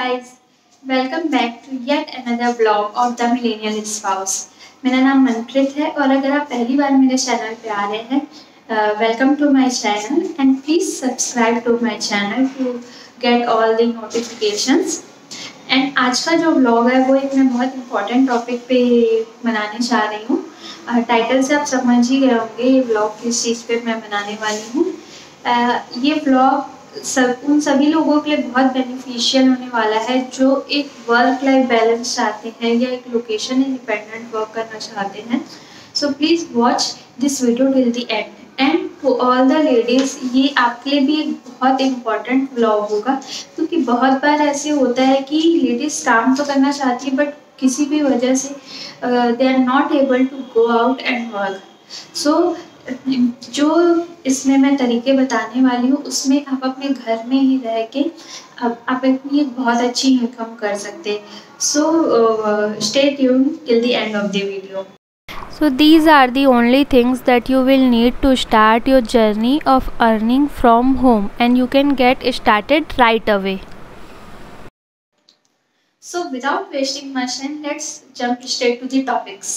guys, welcome back to yet another vlog of the Millennial Spouse। मेरा नाम मनप्रीत है और अगर आप पहली बार मेरे चैनल पे आ रहे हैं welcome to my channel and please subscribe to my channel to get all the notifications. And आज का जो व्लॉग है वो एक मैं बहुत इम्पोर्टेंट टॉपिक पे बनाने जा रही हूँ। टाइटल से आप समझ ही गए होंगे ये व्लॉग किस चीज़ पे मैं बनाने वाली हूँ। ये व्लॉग उन सभी लोगों के लिए बहुत बेनिफिशियल होने वाला है जो एक वर्क लाइफ बैलेंस चाहते हैं या एक लोकेशन इंडिपेंडेंट वर्क करना चाहते हैं। So please watch this video till the end. And to all the ladies, ये आपके लिए भी एक बहुत इम्पॉर्टेंट व्लॉग होगा क्योंकि बहुत बार ऐसे होता है कि लेडीज़ काम तो करना चाहती है बट किसी भी वजह से they are not able to go out and work. So जो इसमें मैं तरीके बताने वाली हूँ उसमें आप अपने घर में ही रह के आप अपनी एक बहुत अच्छी इनकम कर सकते हैं। So stay tune till the end of the video. So these are the only things that you will need to start your journey of earning from home, and you can get started right away. So without wasting much time, let's jump straight to the topics.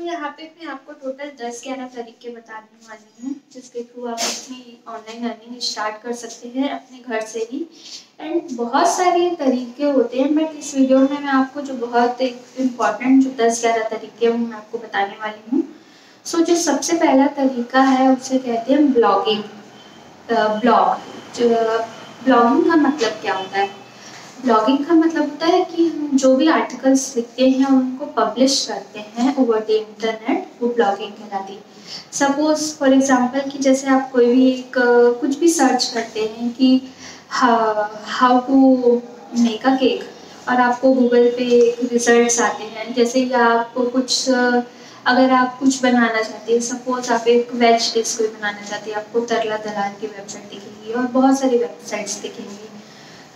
यहाँ पे मैं आपको total 10-11 तरीके बताने वाली हूँ जिसके through आप अपनी ऑनलाइन अर्निंग स्टार्ट कर सकते हैं अपने घर से ही। एंड बहुत सारे तरीके होते हैं बट इस वीडियो में मैं आपको जो बहुत एक इम्पॉर्टेंट जो 10-11 तरीके हैं मैं आपको बताने वाली हूँ। सो जो सबसे पहला तरीका है उसे कहते हैं ब्लॉगिंग। ब्लॉगिंग का मतलब क्या होता है? ब्लॉगिंग का मतलब होता है कि हम जो भी आर्टिकल्स लिखते हैं उनको पब्लिश करते हैं ओवर द इंटरनेट, वो ब्लॉगिंग कहलाती है। सपोज फॉर एग्जांपल कि जैसे आप कोई भी एक कुछ भी सर्च करते हैं कि how to make a cake और आपको गूगल पे रिजल्ट्स आते हैं। जैसे कि आपको कुछ अगर आप कुछ बनाना चाहते हैं, सपोज आप एक वेज डिश कोई बनाना चाहते हैं, आपको तरला दलाल की वेबसाइट दिखेगी और बहुत सारी वेबसाइट्स दिखेंगी,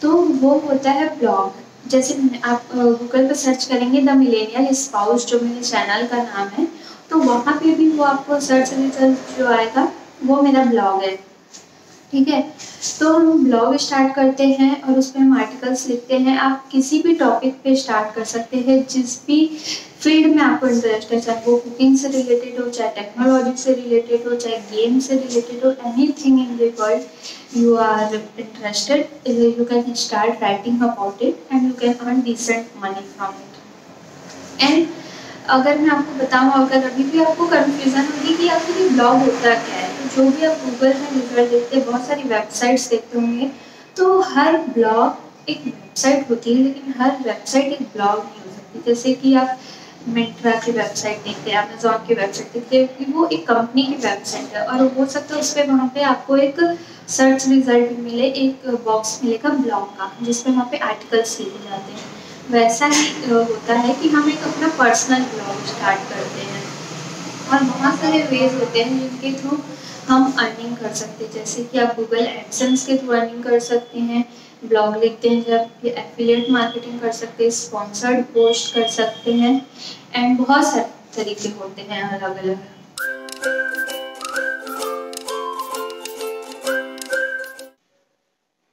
तो वो होता है ब्लॉग। जैसे आप गूगल पर सर्च करेंगे द मिलेनियल स्पाउस, जो मेरे चैनल का नाम है, तो वहाँ पे भी वो आपको सर्च रिजल्ट जो आएगा वो मेरा ब्लॉग है। ठीक है, तो हम ब्लॉग स्टार्ट करते हैं और उस पर हम आर्टिकल्स लिखते हैं। आप किसी भी टॉपिक पे स्टार्ट कर सकते हैं जिस भी फील्ड में आपको इंटरेस्ट है, चाहे वो कुकिंग से रिलेटेड हो, चाहे टेक्नोलॉजी से रिलेटेड हो, चाहे गेम से रिलेटेड हो, anything in the world you are interested, you can start writing about it and you can earn decent money from it. And अगर मैं आपको बताऊँ, अगर अभी भी आपको कन्फ्यूज़न होगी कि आखिर ये ब्लॉग होता क्या है, तो जो भी आप गूगल में रिजल्ट देखते हैं, बहुत सारी वेबसाइट्स देखते होंगे, तो हर ब्लॉग एक वेबसाइट होती है लेकिन हर वेबसाइट एक ब्लॉग नहीं हो सकती। जैसे कि आप मिंत्रा की वेबसाइट देखते हैं, अमेजोन की वेबसाइट देखते हैं कि वो एक कंपनी की वेबसाइट है और हो सकता है उस पर वहाँ पे आपको एक सर्च रिजल्ट मिले, एक बॉक्स मिलेगा ब्लॉग का जिसपे वहाँ पे आर्टिकल्स लिखे जाते हैं। वैसा ही होता है कि हम एक अपना पर्सनल ब्लॉग स्टार्ट करते हैं और बहुत सारे वेज होते हैं जिनके थ्रू हम अर्निंग कर सकते हैं। जैसे कि आप गूगल एडसेंस के थ्रू अर्निंग कर सकते हैं, ब्लॉग लिखते हैं जब, एफिलिएट मार्केटिंग कर सकते हैं, स्पॉन्सर्ड पोस्ट कर सकते हैं एंड बहुत सारे तरीके होते हैं अलग अलग।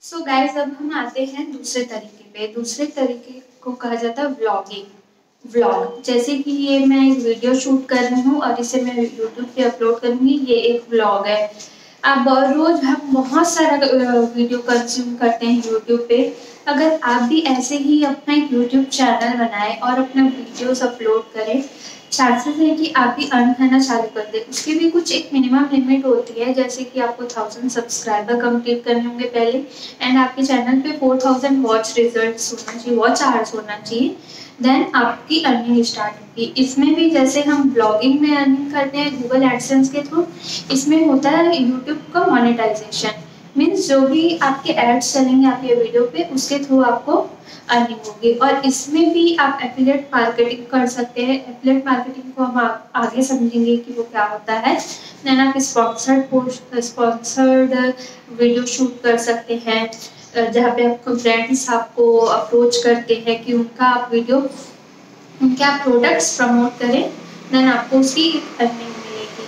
सो गाइस, अब हम आते हैं दूसरे तरीके पे। दूसरे तरीके को कहा जाता है व्लॉगिंग। व्लॉग जैसे कि ये मैं एक वीडियो शूट कर रही हूँ और इसे मैं यूट्यूब पे अपलोड करूँगी, ये एक व्लॉग है। आप रोज हम बहुत सारा वीडियो कंज्यूम करते हैं यूट्यूब पे। अगर आप भी ऐसे ही अपना एक यूट्यूब चैनल बनाएं और अपना वीडियोस अपलोड करें, चांसेस है कि आप भी अर्न करना चालू कर दें। उसकी भी कुछ एक मिनिमम लिमिट होती है, जैसे कि आपको 1000 सब्सक्राइबर कंप्लीट करने होंगे पहले एंड आपके चैनल पे 4000 वॉच रिजल्ट्स होना चाहिए, वॉच आवर्स होना चाहिए, देन आपकी अर्निंग स्टार्ट होगी। इसमें भी जैसे हम ब्लॉगिंग में अर्निंग करते हैं गूगल एडसेंस के थ्रू, इसमें होता है यूट्यूब का मोनेटाइजेशन। मीन्स जो भी आपके एड्स चलेंगे आपके वीडियो पे उसके थ्रू आपको अर्निंग होगी। और इसमें भी आप एफिलिएट मार्केटिंग कर सकते हैं। एफिलिएट मार्केटिंग को हम आगे समझेंगे कि वो क्या होता है। देन आप स्पॉन्सर्ड वीडियो शूट कर सकते हैं जहाँ पे आपको ब्रांड्स आपको अप्रोच करते हैं कि उनका आप वीडियो, उनके आप प्रोडक्ट्स प्रमोट करें, देन आपको उसकी अर्निंग मिलेगी।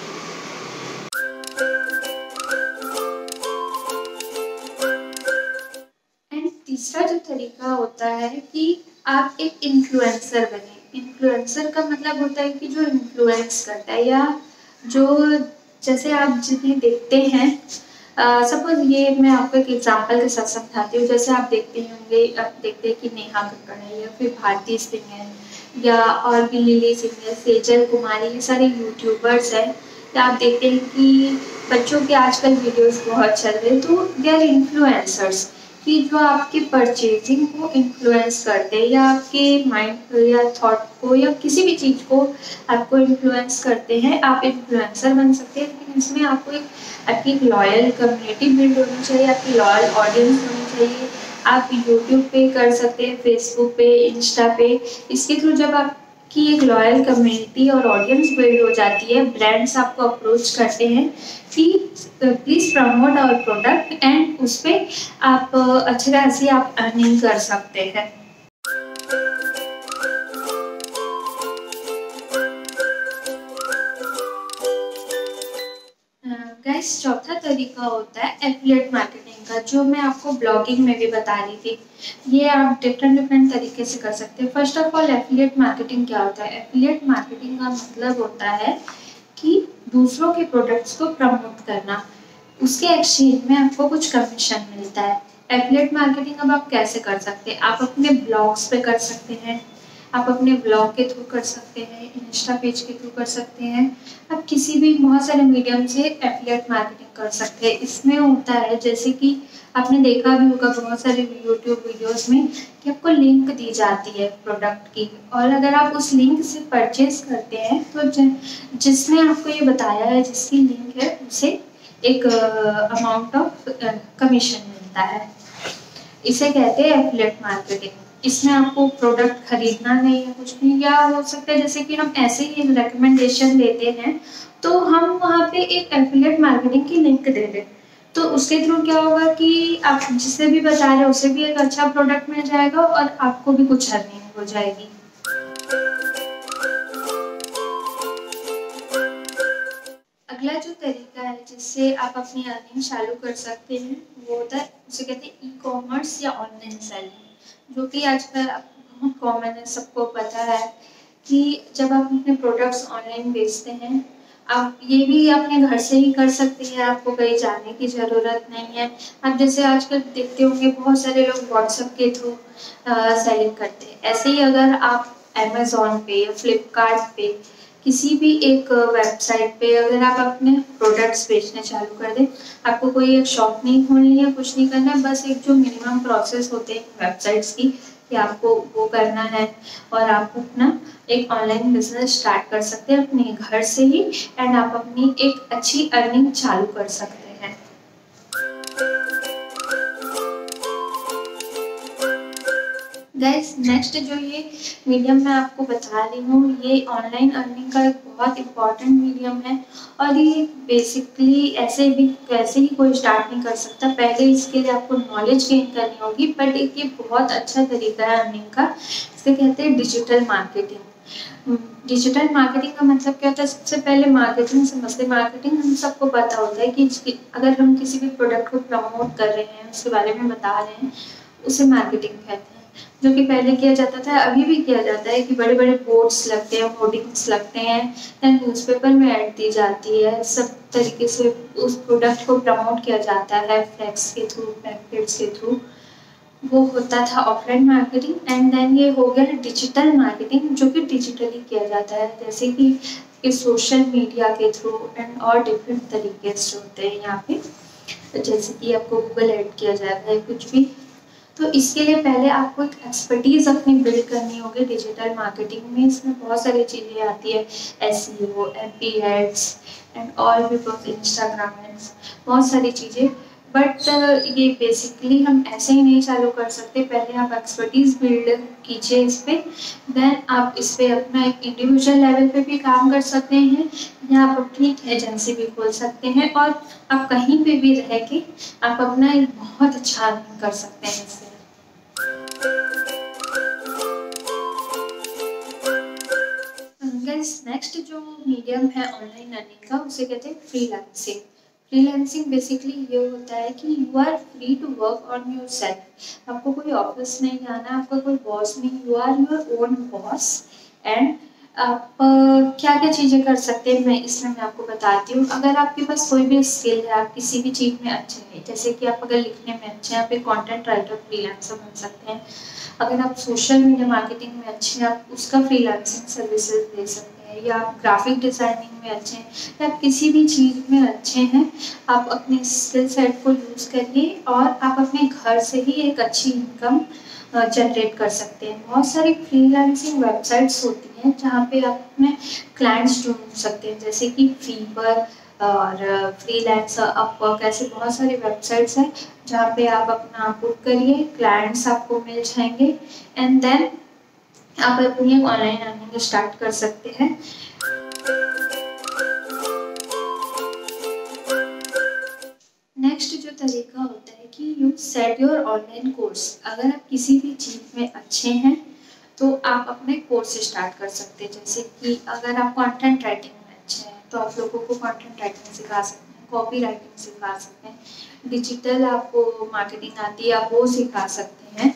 होता है कि आप एक इन्फ्लुएंसर बने। इन्फ्लुएंसर का मतलब होता है कि जो इन्फ्लुएंस करता है, या जो जैसे आप जिन्हें देखते हैं, सपोज ये मैं आपको एक एग्जांपल के साथ समझाती हूँ। जैसे आप देखते होंगे, आप देखते हैं कि नेहा कक्कड़ है, या फिर भारती सिंह है, या और भी लिली सिंह है, सेजल कुमारी, ये सारे यूट्यूबर्स हैं। या आप देखते हैं कि बच्चों के आजकल वीडियोस बहुत चल रहे हैं, तो दे आर इन्फ्लुएंसर्स, कि जो आपकी परचेजिंग को इन्फ्लुएंस करते हैं, या आपके माइंड या थॉट को या किसी भी चीज़ को आपको इन्फ्लुएंस करते हैं। आप इन्फ्लुएंसर बन सकते हैं, लेकिन इसमें आपको आपकी एक लॉयल कम्युनिटी बिल्ड होनी चाहिए, आपकी लॉयल ऑडियंस होनी चाहिए। आप यूट्यूब पे कर सकते हैं, फेसबुक पे, इंस्टा पे। इसके थ्रू जब आपकी एक लॉयल कम्युनिटी और ऑडियंस बिल्ड हो जाती है, ब्रांड्स आपको अप्रोच करते हैं कि please promote our product, and उस पर आप अच्छी खासी आप अर्निंग कर सकते हैं। गाइस, चौथा तरीका होता है एफिलिएट मार्केटिंग का, जो मैं आपको ब्लॉगिंग में भी बता रही थी। ये आप डिफरेंट तरीके से कर सकते हैं। First of all, affiliate marketing क्या होता है? एफिलिएट मार्केटिंग का मतलब होता है कि दूसरों के प्रोडक्ट्स को प्रमोट करना, उसके एक्सचेंज में आपको कुछ कमीशन मिलता है। एफिलिएट मार्केटिंग अब आप कैसे कर सकते हैं? आप अपने ब्लॉग्स पे कर सकते हैं, आप अपने ब्लॉग के थ्रू कर सकते हैं, इंस्टा पेज के थ्रू कर सकते हैं, आप किसी भी बहुत सारे मीडियम से एफिलिएट मार्केटिंग कर सकते हैं। इसमें होता है, जैसे कि आपने देखा भी होगा बहुत सारे यूट्यूब वीडियोस में, कि आपको लिंक दी जाती है प्रोडक्ट की, और अगर आप उस लिंक से परचेज करते हैं तो जिसने आपको ये बताया है, जिसकी लिंक है, उसे एक अमाउंट ऑफ कमीशन मिलता है। इसे कहते हैं एफिलिएट मार्केटिंग। इसमें आपको प्रोडक्ट खरीदना नहीं है, कुछ नहीं। या हो सकता है जैसे कि हम ऐसे ही रिकमेंडेशन देते हैं, तो हम वहाँ पे एक एफिलिएट मार्केटिंग की लिंक दे दें, तो उसके थ्रू क्या होगा कि आप जिसे भी बता रहे हैं उसे भी एक अच्छा प्रोडक्ट मिल जाएगा, और आपको भी कुछ अर्निंग हो जाएगी। अगला जो तरीका है जिससे आप अपनी अर्निंग चालू कर सकते हैं, वो होता है, उसे कहते हैं ई कॉमर्स या ऑनलाइन सेलिंग, जो कि आजकल बहुत कॉमन है। सबको पता है कि जब आप अपने प्रोडक्ट्स ऑनलाइन बेचते हैं, आप ये भी अपने घर से ही कर सकते हैं, आपको कहीं जाने की ज़रूरत नहीं है। आप जैसे आजकल देखते होंगे बहुत सारे लोग व्हाट्सएप के थ्रू सेलिंग करते हैं। ऐसे ही अगर आप अमेज़ॉन पे या फ्लिपकार्ट पे, किसी भी एक वेबसाइट पे अगर आप अपने प्रोडक्ट्स बेचने चालू कर दें, आपको कोई एक शॉप नहीं खोलनी है, कुछ नहीं करना है, बस एक जो मिनिमम प्रोसेस होते हैं वेबसाइट्स की, कि आपको वो करना है, और आप अपना एक ऑनलाइन बिजनेस स्टार्ट कर सकते हैं अपने घर से ही, एंड आप अपनी एक अच्छी अर्निंग चालू कर सकते हैं। गाइस, नेक्स्ट जो ये मीडियम मैं आपको बता रही हूँ, ये ऑनलाइन अर्निंग का एक बहुत इम्पॉर्टेंट मीडियम है, और ये बेसिकली वैसे ही कोई स्टार्ट नहीं कर सकता। पहले इसके लिए आपको नॉलेज गेन करनी होगी, बट एक ये बहुत अच्छा तरीका है अर्निंग का। इसे कहते हैं डिजिटल मार्केटिंग। डिजिटल मार्केटिंग का मतलब क्या होता है? सबसे पहले मार्केटिंग समझते हैं। मार्केटिंग हम सबको पता होता है कि अगर हम किसी भी प्रोडक्ट को प्रमोट कर रहे हैं, उसके बारे में बता रहे हैं, उसे मार्केटिंग कहते हैं। जो कि पहले किया जाता था, अभी भी किया जाता है, कि बड़े बड़े बोर्ड्स लगते हैं, होर्डिंग्स लगते हैं, या न्यूज़पेपर में ऐड दी जाती है। सब तरीके से उस प्रोडक्ट को प्रमोट किया जाता है, फ्लैक्स के थ्रू, पैम्पलेट्स के थ्रू। वो होता था ऑफलाइन मार्केटिंग, एंड देन ये हो गया डिजिटल मार्केटिंग, जो कि डिजिटली किया जाता है, जैसे कि सोशल मीडिया के थ्रू, एंड और डिफरेंट तरीके से होते हैं यहाँ पे, जैसे कि आपको गूगल ऐड किया जाता है, कुछ भी। तो इसके लिए पहले आपको एक एक्सपर्टीज़ अपनी बिल्ड करनी होगी डिजिटल मार्केटिंग में। इसमें बहुत सारी चीज़ें आती है, एसईओ, एमपी एड्स, एंड और भी बहुत, इंस्टाग्राम एड्स, बहुत सारी चीज़ें। बट ये बेसिकली हम ऐसे ही नहीं चालू कर सकते। पहले आप एक्सपर्टीज़ बिल्ड कीजिए इस पर, देन आप इस पर अपना एक इंडिविजुअल लेवल पे भी काम कर सकते हैं, या आप अपनी एजेंसी भी खोल सकते हैं, और आप कहीं पे भी रह के आप अपना एक बहुत अच्छा अर्निंग कर सकते हैं इससे। गाइस, नेक्स्ट जो मीडियम है ऑनलाइन अर्निंग का, उसे कहते हैं फ्रीलांसिंग। फ्रीलांसिंग बेसिकली ये होता है कि you are free to work on yourself. आपको कोई ऑफिस नहीं जाना, आपका कोई बॉस नहीं, you are your own boss. And आप क्या क्या चीज़ें कर सकते हैं मैं आपको बताती हूँ। अगर आपके पास कोई भी स्किल है, आप किसी भी चीज़ में अच्छे हैं, जैसे कि आप अगर लिखने में अच्छे हैं, आप एक कंटेंट राइटर फ्रीलांसर बन सकते हैं। अगर आप सोशल मीडिया मार्केटिंग में अच्छे हैं, आप उसका फ्रीलांसिंग सर्विसेज दे सकते हैं। या आप ग्राफिक डिज़ाइनिंग में अच्छे हैं, या आप किसी भी चीज़ में अच्छे हैं, आप अपने स्किल सेट को यूज़ करिए और आप अपने घर से ही एक अच्छी इनकम जनरेट कर सकते हैं। बहुत सारी फ्रीलांसिंग वेबसाइट्स होती हैं जहाँ पे आप अपने क्लाइंट्स ढूंढ सकते हैं, जैसे कि फीवर और फ्रीलांसर, अपवर्क, ऐसे बहुत सारी वेबसाइट्स हैं जहाँ पे आप अपना पुट करिए, क्लाइंट्स आपको मिल जाएंगे एंड देन आप अपनी ऑनलाइन अर्निंग स्टार्ट कर सकते हैं। नेक्स्ट जो तरीका होता है कि you set your online course. अगर आप किसी भी चीज़ में अच्छे हैं तो आप अपने कोर्स स्टार्ट कर सकते हैं। जैसे कि अगर आप कंटेंट राइटिंग में अच्छे हैं तो आप लोगों को कंटेंट राइटिंग सिखा सकते हैं, कॉपी राइटिंग सिखा सकते हैं, डिजिटल आपको मार्केटिंग आती है आप वो सिखा सकते हैं,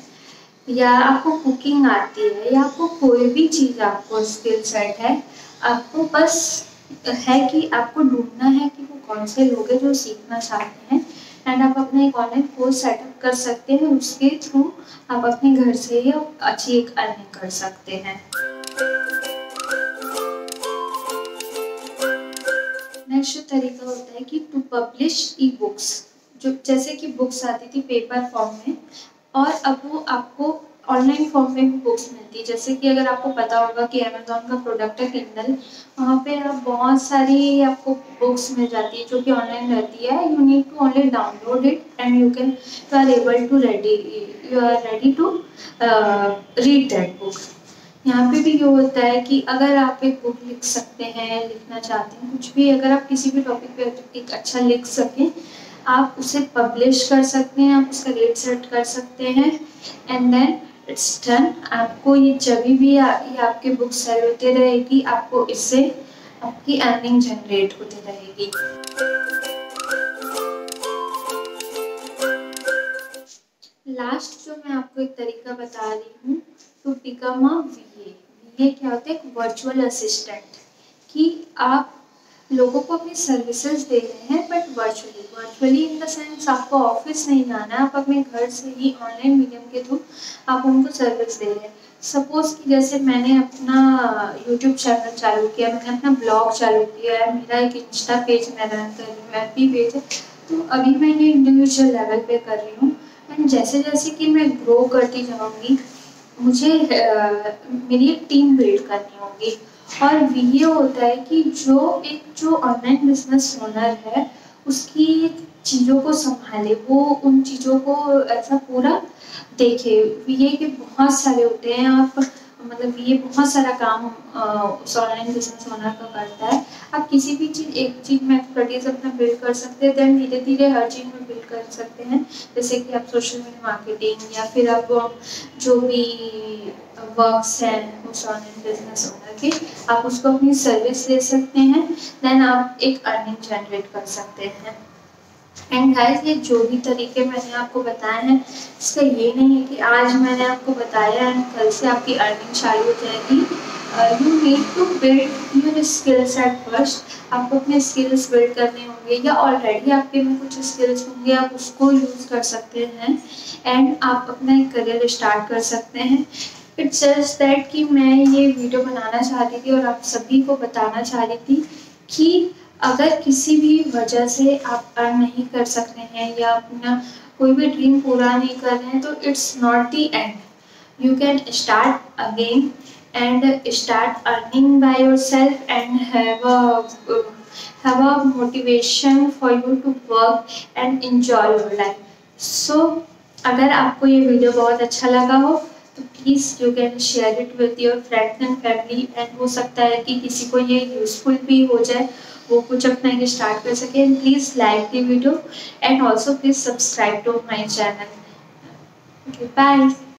या आपको कुकिंग आती है, या आपको कोई भी चीज़ आपको स्किल सेट है, आपको बस है कि आपको ढूंढना है कि वो कौन से लोग हैं जो सीखना चाहते हैं एंड आप अपना एक ऑनलाइन कोर्स सेटअप कर सकते हैं। उसके थ्रू आप अपने घर से ही अच्छी एक अर्निंग कर सकते हैं। नेक्स्ट तरीका होता है कि टू पब्लिश ई बुक्स। जो जैसे कि बुक्स आती थी पेपर फॉर्म में और अब वो आपको ऑनलाइन फॉर्म में भी बुक्स मिलती है। जैसे कि अगर आपको पता होगा कि अमेजोन का प्रोडक्ट है किंडल, वहाँ पे आप बहुत सारी आपको बुक्स मिल जाती है जो कि ऑनलाइन रहती है। You need to only download it and you are able to ready to read that book. यहाँ पे भी ये होता है कि अगर आप एक बुक लिख सकते हैं, लिखना चाहते हैं कुछ भी, अगर आप किसी भी टॉपिक पे एक अच्छा लिख सकें, आप उसे पब्लिश कर सकते हैं, आप उसका रेट सेट कर सकते हैं एंड देन इट्स डन। आपको ये जब भी ये आपकी बुक सेल होती रहेगी, आपको इससे आपकी अर्निंग जनरेट होती रहेगी। लास्ट जो मैं आपको एक तरीका बता रही हूँ टू बिकम अ वीए। वीए क्या होता है? एक वर्चुअल असिस्टेंट। कि आप लोगों को अपनी सर्विसेज दे रहे हैं but virtually in the sense आपको ऑफिस नहीं जाना है, आप अपने घर से ही ऑनलाइन मीडियम के थ्रू आप उनको सर्विस दे रहे हैं। सपोज कि जैसे मैंने अपना यूट्यूब चैनल चालू किया, मैंने अपना ब्लॉग चालू किया है, मेरा एक इंस्टा पेज मैं रन कर रही हूँ, एफबी पेज है, तो अभी मैं ये इंडिविजुअल लेवल पे कर रही हूँ एंड जैसे जैसे कि मैं ग्रो करती जाऊँगी मुझे मेरी एक टीम बिल्ड करनी होगी। और ये होता है कि जो ऑनलाइन बिजनेस ओनर है उसकी चीज़ों को संभाले, वो उन चीज़ों को ऐसा पूरा देखे। ये के बहुत सारे होते हैं, आप मतलब ये बहुत सारा काम उस ऑनलाइन बिजनेस ओनर का करता है। आप किसी भी चीज़ एक चीज़ में एक्सपर्टीज अपना बिल्ड कर सकते हैं, देन धीरे धीरे हर चीज़ में बिल्ड कर सकते हैं। जैसे कि आप सोशल मीडिया मार्केटिंग या फिर आप जो भी वर्क्स हैं उस ऑनलाइन बिजनेस ओनर के, आप उसको अपनी सर्विस दे सकते हैं, देन आप एक अर्निंग जनरेट कर सकते हैं। एंड गाइस, ये जो भी तरीके मैंने आपको बताए हैं, इसका ये नहीं है कि आज मैंने आपको बताया एंड कल से आपकी अर्निंग चालू हो जाएगी। You need to build your skills at first. आपको अपने स्किल्स बिल्ड करने होंगे या ऑलरेडी आपके में कुछ स्किल्स होंगे, आप उसको यूज़ कर सकते हैं एंड आप अपना एक करियर स्टार्ट कर सकते हैं। इट्स जस्ट दैट कि मैं ये वीडियो बनाना चाह रही थी और आप सभी को बताना चाह रही थी कि अगर किसी भी वजह से आप अर्न नहीं कर सक रहे हैं या अपना कोई भी ड्रीम पूरा नहीं कर रहे हैं तो it's not the end. You can start again and start earning by yourself and have a motivation for you to work and enjoy your life. So अगर आपको ये वीडियो बहुत अच्छा लगा हो तो please you can share it with your friends and family and हो सकता है कि किसी को ये यूज़फुल भी हो जाए, वो कुछ अपना स्टार्ट कर सके। And please like the video and also please subscribe to my channel. Okay, bye.